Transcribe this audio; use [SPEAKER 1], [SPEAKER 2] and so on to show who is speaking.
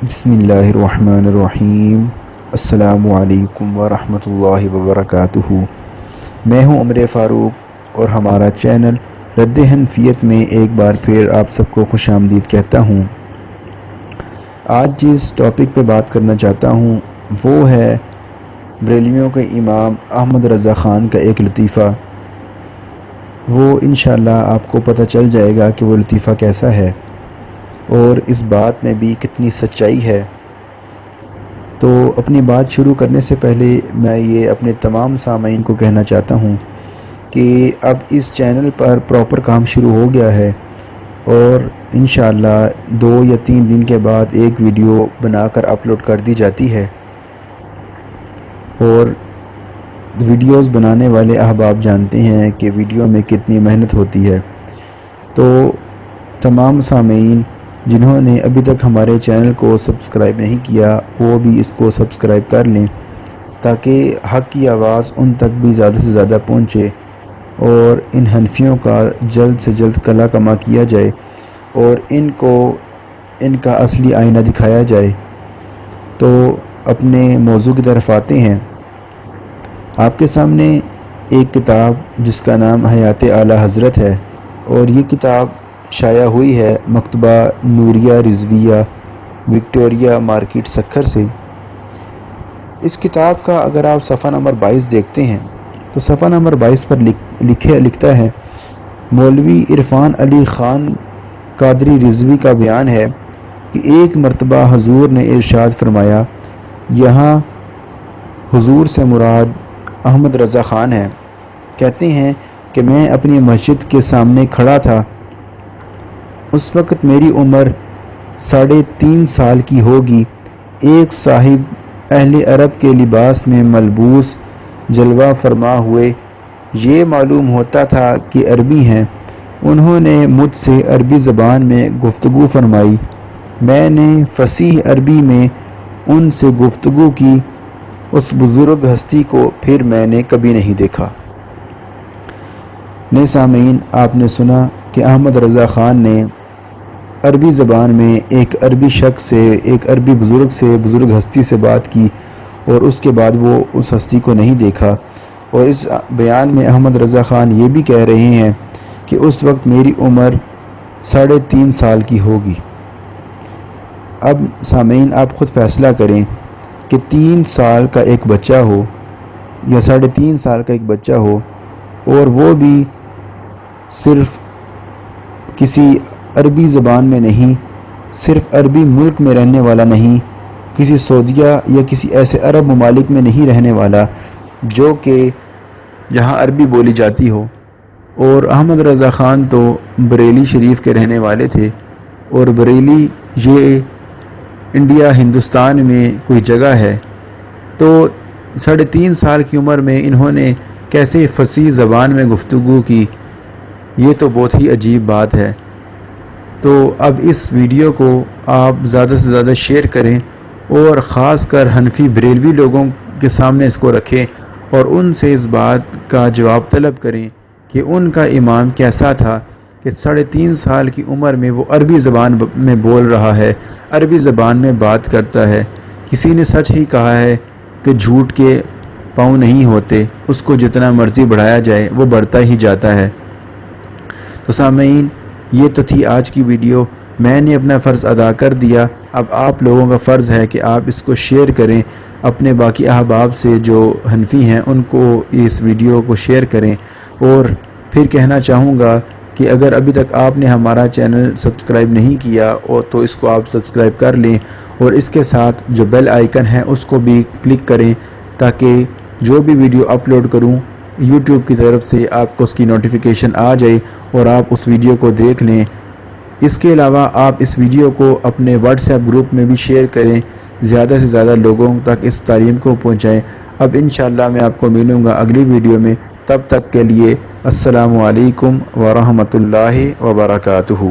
[SPEAKER 1] بسم اللہ الرحمن الرحیم۔ السلام علیکم ورحمۃ اللہ وبرکاتہ۔ میں ہوں عمر فاروق اور ہمارا چینل رد حنفیت میں ایک بار پھر آپ سب کو خوش آمدید کہتا ہوں۔ آج جس ٹاپک پہ بات کرنا چاہتا ہوں وہ ہے بریلویوں کے امام احمد رضا خان کا ایک لطیفہ۔ وہ انشاءاللہ آپ کو پتہ چل جائے گا کہ وہ لطیفہ کیسا ہے اور اس بات میں بھی کتنی سچائی ہے۔ تو اپنی بات شروع کرنے سے پہلے میں یہ اپنے تمام سامعین کو کہنا چاہتا ہوں کہ اب اس چینل پر پراپر کام شروع ہو گیا ہے اور انشاءاللہ 2 یا 3 دن کے بعد ایک ویڈیو بنا کر اپلوڈ کر دی جاتی ہے، اور ویڈیوز بنانے والے احباب جانتے ہیں کہ ویڈیو میں کتنی محنت ہوتی ہے۔ تو تمام سامعین جنہوں نے ابھی تک ہمارے چینل کو سبسکرائب نہیں کیا وہ بھی اس کو سبسکرائب کر لیں تاکہ حق کی آواز ان تک بھی زیادہ سے زیادہ پہنچے اور ان حنفیوں کا جلد سے جلد کلا کما کیا جائے اور ان کو ان کا اصلی آئینہ دکھایا جائے۔ تو اپنے موضوع کی طرف آتے ہیں۔ آپ کے سامنے ایک کتاب جس کا نام حیات اعلیٰ حضرت ہے، اور یہ کتاب شائع ہوئی ہے مکتبہ نوریہ رضویہ وکٹوریہ مارکیٹ سکھر سے۔ اس کتاب کا اگر آپ صفحہ نمبر 22 دیکھتے ہیں تو صفحہ نمبر 22 پر لکھتا ہے، مولوی عرفان علی خان قادری رضوی کا بیان ہے کہ ایک مرتبہ حضور نے ارشاد فرمایا، یہاں حضور سے مراد احمد رضا خان ہے۔ کہتے ہیں کہ میں اپنی مسجد کے سامنے کھڑا تھا، اس وقت میری عمر 3.5 سال کی ہوگی۔ ایک صاحب اہل عرب کے لباس میں ملبوس جلوہ فرما ہوئے، یہ معلوم ہوتا تھا کہ عربی ہیں، انہوں نے مجھ سے عربی زبان میں گفتگو فرمائی۔ میں نے فصیح عربی میں ان سے گفتگو کی، اس بزرگ ہستی کو پھر میں نے کبھی نہیں دیکھا۔ سامعین، آپ نے سنا کہ احمد رضا خان نے عربی زبان میں ایک عربی شخص سے، ایک عربی بزرگ ہستی سے بات کی اور اس کے بعد وہ اس ہستی کو نہیں دیکھا، اور اس بیان میں احمد رضا خان یہ بھی کہہ رہے ہیں کہ اس وقت میری عمر 3.5 سال کی ہوگی۔ اب سامعین آپ خود فیصلہ کریں کہ 3 سال کا ایک بچہ ہو یا 3.5 سال کا ایک بچہ ہو، اور وہ بھی صرف کسی عربی زبان میں نہیں، صرف عربی ملک میں رہنے والا نہیں، کسی سعودیہ یا کسی ایسے عرب ممالک میں نہیں رہنے والا جو کہ جہاں عربی بولی جاتی ہو۔ اور احمد رضا خان تو بریلی شریف کے رہنے والے تھے، اور بریلی یہ انڈیا ہندوستان میں کوئی جگہ ہے۔ تو 3.5 سال کی عمر میں انہوں نے کیسے فصیح زبان میں گفتگو کی، یہ تو بہت ہی عجیب بات ہے۔ تو اب اس ویڈیو کو آپ زیادہ سے زیادہ شیئر کریں اور خاص کر حنفی بریلوی لوگوں کے سامنے اس کو رکھیں اور ان سے اس بات کا جواب طلب کریں کہ ان کا امام کیسا تھا کہ 3.5 سال کی عمر میں وہ عربی زبان میں بول رہا ہے، عربی زبان میں بات کرتا ہے۔ کسی نے سچ ہی کہا ہے کہ جھوٹ کے پاؤں نہیں ہوتے، اس کو جتنا مرضی بڑھایا جائے وہ بڑھتا ہی جاتا ہے۔ تو سامعین، یہ تو تھی آج کی ویڈیو۔ میں نے اپنا فرض ادا کر دیا، اب آپ لوگوں کا فرض ہے کہ آپ اس کو شیئر کریں، اپنے باقی احباب سے جو حنفی ہیں ان کو اس ویڈیو کو شیئر کریں۔ اور پھر کہنا چاہوں گا کہ اگر ابھی تک آپ نے ہمارا چینل سبسکرائب نہیں کیا اور تو اس کو آپ سبسکرائب کر لیں، اور اس کے ساتھ جو بیل آئیکن ہے اس کو بھی کلک کریں تاکہ جو بھی ویڈیو اپلوڈ کروں یوٹیوب کی طرف سے آپ کو اس کی نوٹیفیکیشن آ جائے اور آپ اس ویڈیو کو دیکھ لیں۔ اس کے علاوہ آپ اس ویڈیو کو اپنے واٹس ایپ گروپ میں بھی شیئر کریں، زیادہ سے زیادہ لوگوں تک اس تعلیم کو پہنچائیں۔ اب انشاءاللہ میں آپ کو ملوں گا اگلی ویڈیو میں، تب تک کے لیے السلام علیکم ورحمۃ اللہ وبرکاتہ۔